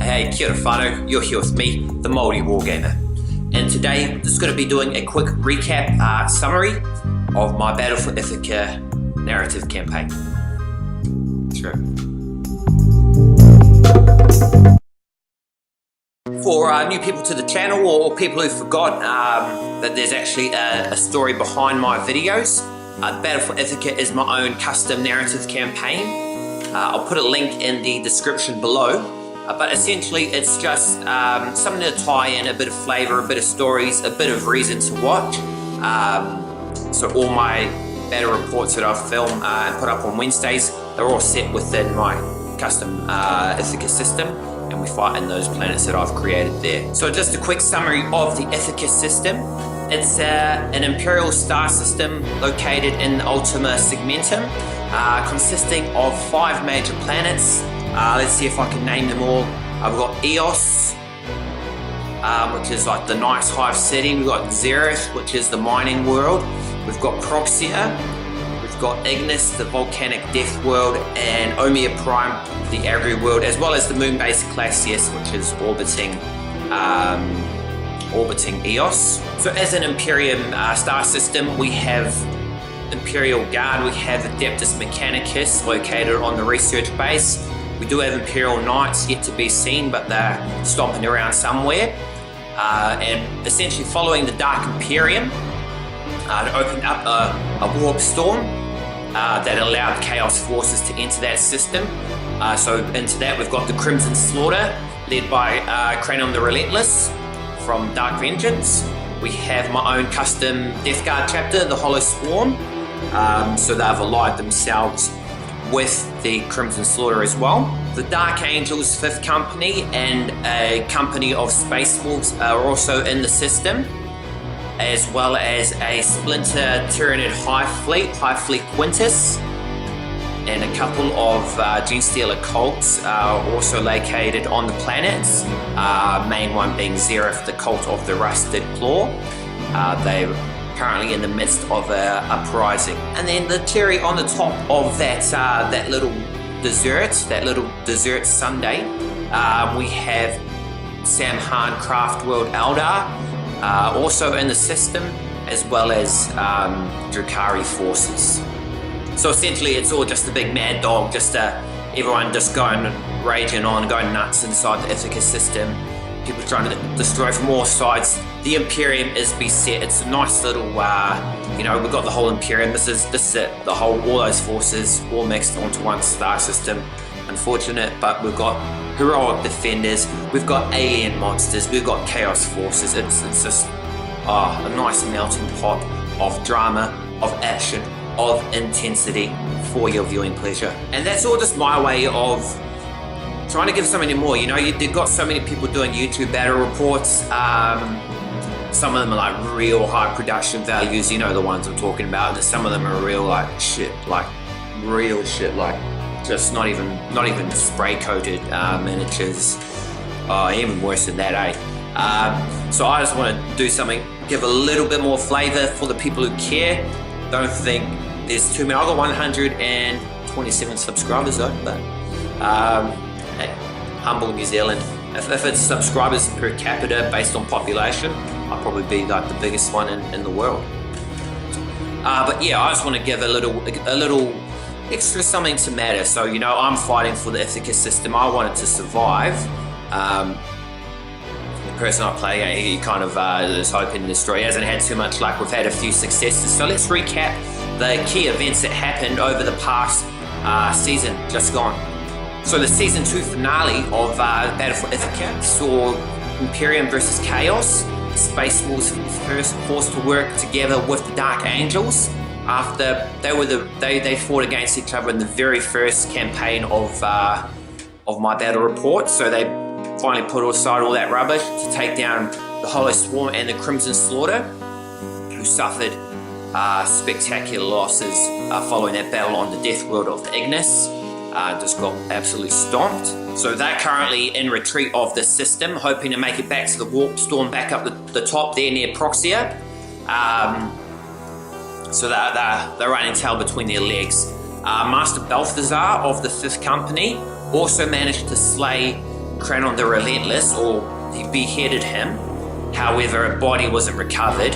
Hey, kia ora whanau, you're here with me, the Maori Wargamer. And today, I'm just going to be doing a quick recap summary of my Battle for Ithaca narrative campaign. Sure. For new people to the channel or people who forgot that there's actually a story behind my videos, Battle for Ithaca is my own custom narrative campaign. I'll put a link in the description below, but essentially it's just something to tie in a bit of flavour, a bit of stories, a bit of reason to watch. So all my battle reports that I've filmed and put up on Wednesdays, they're all set within my custom Ithaca system, and we fight in those planets that I've created there. So just a quick summary of the Ithaca system. It's an Imperial star system located in Ultima Segmentum, consisting of 5 major planets. Let's see if I can name them all. We've got Eos, which is like the nice hive city. We've got Xerath, which is the mining world. We've got Proxia. We've got Ignis, the volcanic death world, and Omia Prime, the agri world, as well as the moon-based Classius, which is orbiting Eos. So as an Imperium star system, we have Imperial Guard, we have Adeptus Mechanicus located on the research base. We do have Imperial Knights yet to be seen, but they're stomping around somewhere. And essentially following the Dark Imperium, it opened up a warp storm that allowed Chaos forces to enter that system. So into that we've got the Crimson Slaughter, led by Cranium the Relentless from Dark Vengeance. We have my own custom Death Guard chapter, the Hollow Swarm. So they've allied themselves with the Crimson Slaughter as well. The Dark Angels 5th Company and a company of Space Wolves are also in the system, as well as a splinter Tyranid Hive Fleet Quintus, and a couple of Genestealer cults are also located on the planets. Main one being Xerath, the cult of the Rusted Claw. They're currently in the midst of an uprising. And then the cherry on the top of that little dessert sundae, we have Samhan Craft World Eldar, also in the system, as well as Drakari forces. So essentially it's all just a big mad dog, just everyone just raging on, going nuts inside the Ithaca system. People trying to destroy from all sides. The Imperium is beset. It's a nice little, we've got the whole Imperium. This is it. All those forces all mixed onto one star system. Unfortunate, but we've got heroic defenders. We've got alien monsters. We've got chaos forces. It's just a nice melting pot of drama, of action, of intensity for your viewing pleasure. And that's all just my way of trying to give something more. You've got so many people doing YouTube battle reports. Some of them are like real high production values, the ones I'm talking about. And some of them are real real shit, just not even spray coated miniatures. Even worse than that, eh? So I just want to do something, give a little bit more flavor for the people who care. Don't think there's too many. I've got 127 subscribers though, but hey, humble New Zealand. If it's subscribers per capita based on population, I'll probably be like the biggest one in the world. But yeah, I just want to give a little extra something to matter. So I'm fighting for the Ithaca system. I want it to survive. The person I play, he kind of is hoping the story hasn't had too much luck. We've had a few successes. So let's recap the key events that happened over the past season just gone. So the season 2 finale of Battle for Ithaca saw Imperium versus Chaos. Space Wolves first forced to work together with the Dark Angels after they fought against each other in the very first campaign of my battle report. So they finally put aside all that rubbish to take down the Hollow Swarm and the Crimson Slaughter, who suffered spectacular losses following that battle on the death world of Ignis. Just got absolutely stomped. So they're currently in retreat of the system, hoping to make it back to the warp storm back up the top there near Proxia. So they're running tail between their legs. Master Balthazar of the 5th Company also managed to slay Cranon the Relentless, or he beheaded him. However, a body wasn't recovered,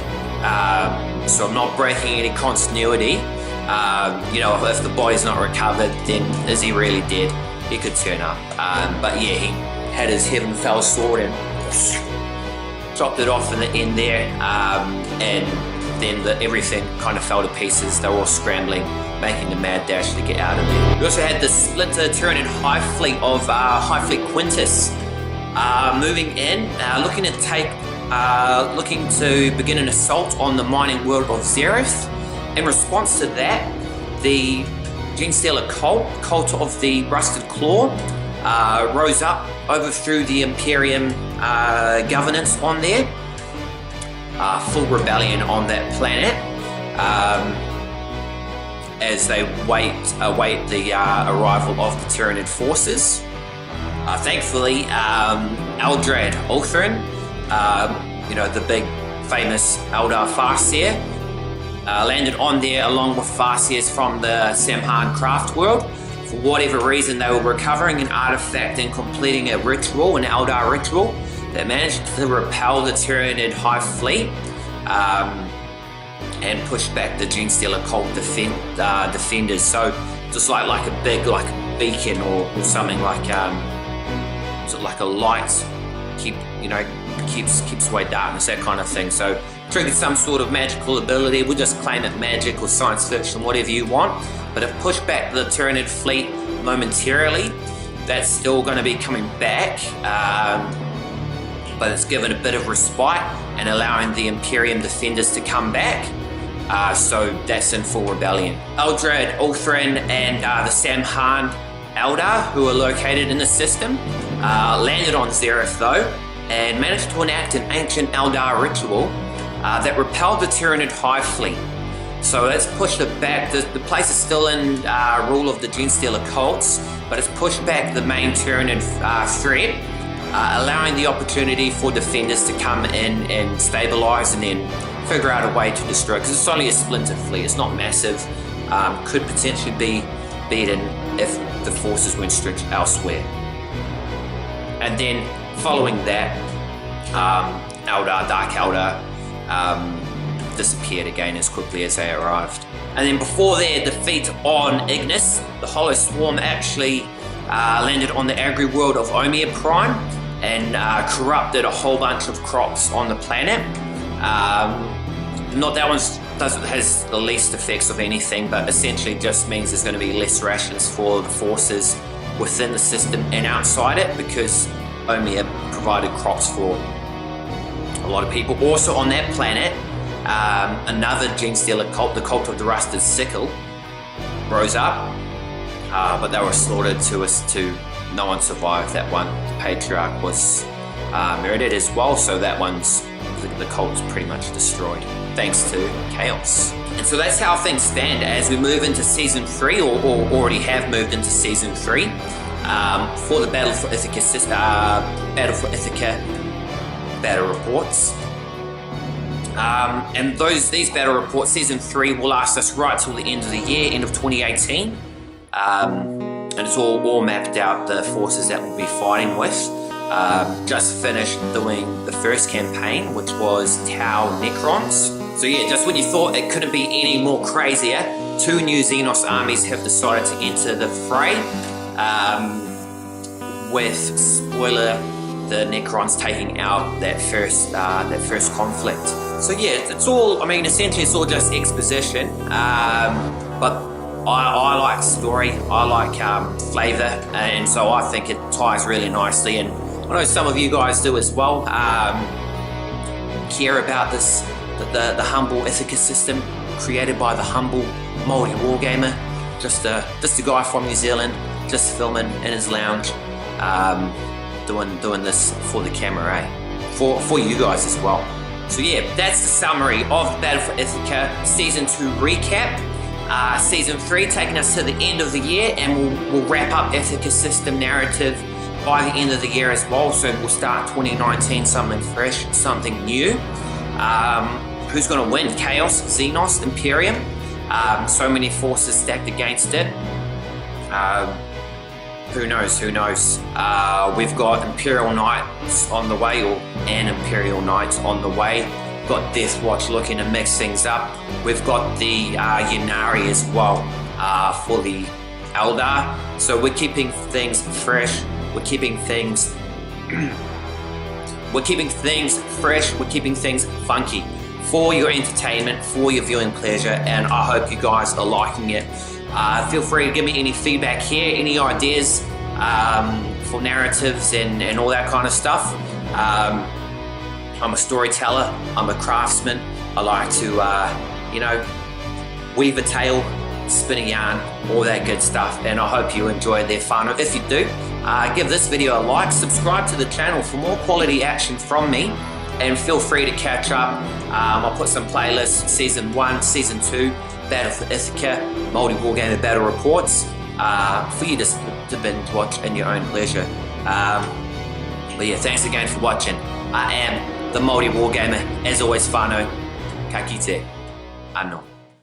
so I'm not breaking any continuity. You know, if the body's not recovered, then is he really dead? He could turn up. But yeah, he had his Heavenfell sword and chopped it off in the end there, and then everything kind of fell to pieces. They were all scrambling, making the mad dash to get out of there. We also had the Splinter Tyranid Hive Fleet of Hive Fleet Quintus moving in, looking to begin an assault on the mining world of Xerath. In response to that, the Genestealer cult of the Rusted Claw, rose up, overthrew the Imperium governance on there. Full rebellion on that planet, as they await the arrival of the Tyranid forces. Thankfully, Eldrad Ulthrin, you know, the big famous Eldar Farseer, landed on there along with Farseers from the Samhan craft world. For whatever reason, they were recovering an artifact and completing a ritual, an Eldar ritual, that managed to repel the Tyranid Hive Fleet and push back the Genestealer cult defenders. So just like a big beacon or something like like a light keeps away darkness, that kind of thing. So triggered some sort of magical ability. We'll just claim it magic or science fiction, whatever you want. But it pushed back the Tyranid fleet momentarily. That's still going to be coming back. But it's given a bit of respite and allowing the Imperium defenders to come back. So that's in full rebellion. Eldrad Ulthrin and the Samhan Eldar, who are located in the system, landed on Xerath though, and managed to enact an ancient Eldar ritual that repelled the Tyranid Hive Fleet. So it's pushed it back. The place is still in rule of the Genestealer cults, but it's pushed back the main Tyranid threat, allowing the opportunity for defenders to come in and stabilize and then figure out a way to destroy, because it's only a splinter fleet, it's not massive, could potentially be beaten if the forces went stretched elsewhere. And then following that, Dark Eldar disappeared again as quickly as they arrived. And then before their defeat on Ignis, the Hollow Swarm actually landed on the agri world of Omia Prime and corrupted a whole bunch of crops on the planet. Not that one has the least effects of anything, but essentially just means there's going to be less rations for the forces within the system and outside it, because Omia provided crops for a lot of people. Also on that planet, another Genestealer cult, the Cult of the Rusted Sickle, rose up, but they were slaughtered to no one survived that one. The Patriarch was murdered as well, so that the cult's pretty much destroyed, thanks to Chaos. And so that's how things stand as we move into Season 3, or already have moved into Season 3, for the Battle for Ithaca battle reports. And these battle reports, Season 3, will last us right till the end of the year, end of 2018. And it's all mapped out, the forces that we'll be fighting with. Just finished doing the first campaign, which was Tau Necrons. So yeah, just when you thought it couldn't be any more crazier, 2 new Xenos armies have decided to enter the fray, with, spoiler, the Necrons taking out that first conflict. So yeah, it's all, essentially it's all just exposition, but I like story, I like flavour, and so I think it ties really nicely, and I know some of you guys do as well, care about this, the humble Ithaca system created by the humble maoriwargamer, just a guy from New Zealand, just filming in his lounge, doing this for the camera, for you guys as well. So yeah, that's the summary of Battle for Ithaca Season 2 recap. Season 3 taking us to the end of the year, and we'll wrap up Ithaca System narrative by the end of the year as well. So we'll start 2019 something fresh, something new. Who's going to win? Chaos, Xenos, Imperium? So many forces stacked against it. who knows? We've got Imperial Knights on the way, or an Imperial Knights on the way. Got Death Watch looking to mix things up. We've got the Ynnari as well for the Eldar. So we're keeping things fresh. We're keeping things fresh. We're keeping things funky for your entertainment, for your viewing pleasure, and I hope you guys are liking it. Feel free to give me any feedback here, any ideas for narratives and all that kind of stuff. I'm a storyteller, I'm a craftsman. I like to, weave a tale, spin a yarn, all that good stuff, and I hope you enjoy their fun. If you do, give this video a like, subscribe to the channel for more quality action from me, and feel free to catch up. I'll put some playlists, Season 1, Season 2, Battle for Ithaca, Māori Wargamer Battle Reports, for you to binge watch in your own pleasure. But yeah, thanks again for watching. I am the Māori Wargamer, as always, whanau, ka kite, anō.